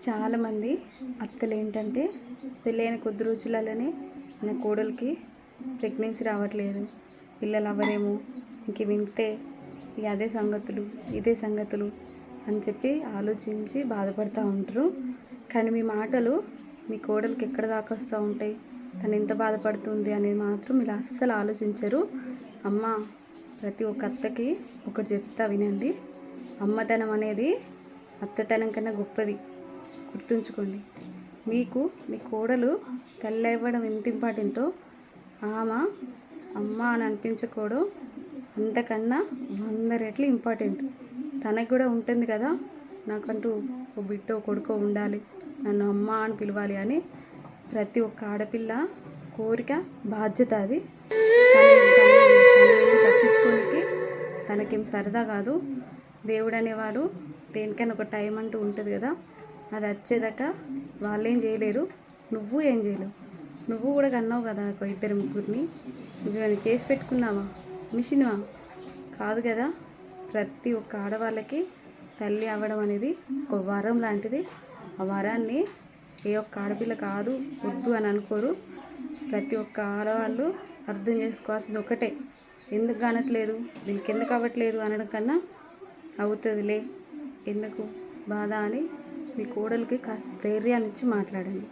చాలామంది అత్తలు ఏంటంటే పెళ్ళైన కొద్ది రోజులలోనే నా కోడలికి ప్రెగ్నెన్సీ రావట్లేదు, పిల్లలు అవ్వరేమో, ఇంక వింటే ఇక అదే సంగతులు ఇదే సంగతులు అని చెప్పి ఆలోచించి బాధపడుతూ ఉంటారు. కానీ మీ మాటలు మీ కోడలికి ఎక్కడ దాకా వస్తూ ఉంటాయి, తను ఎంత బాధపడుతుంది అనేది మాత్రం మీరు అస్సలు ఆలోచించరు. అమ్మ, ప్రతి ఒక్క అత్తకి ఒకటి చెప్తా వినండి. అమ్మతనం అనేది అత్తతనం కన్నా గొప్పది, గుర్తుంచుకోండి. మీకు మీ కోడలు తెల్ల ఇవ్వడం ఎంత ఇంపార్టెంటో ఆమె అమ్మ అని అనిపించుకోవడం అంతకన్నా 100 రెట్లు ఇంపార్టెంట్. తనకు కూడా ఉంటుంది కదా, నాకంటూ ఓ బిడ్డో కొడుకో ఉండాలి, నన్ను అమ్మ అని పిలవాలి అని ప్రతి ఒక్క ఆడపిల్ల కోరిక, బాధ్యత అది. తప్పించుకోనికి తనకేం సరదా కాదు. దేవుడు అనేవాడు దేనికైనా ఒక టైం అంటూ ఉంటుంది కదా, అది వచ్చేదాకా వాళ్ళేం చేయలేరు, నువ్వు ఏం చేయలేవు. నువ్వు కూడా కన్నావు కదా ఒక 2 ముగ్గురిని, నువ్వేమైనా చేసి పెట్టుకున్నావా, మిషన్వా? కాదు కదా. ప్రతి ఒక్క ఆడవాళ్ళకి తల్లి అవ్వడం అనేది ఒక వరం లాంటిది. ఆ వరాన్ని ఏ ఒక్క ఆడపిల్ల కాదు వద్దు అని అనుకోరు. ప్రతి ఒక్క ఆడవాళ్ళు అర్థం చేసుకోవాల్సింది ఒకటే, ఎందుకు కానట్లేదు, దీనికి ఎందుకు అవ్వట్లేదు అనడం కన్నా అవుతుందిలే, ఎందుకు బాధ అని మీ కోడలికి కాస్త ధైర్యాన్ని ఇచ్చి మాట్లాడండి.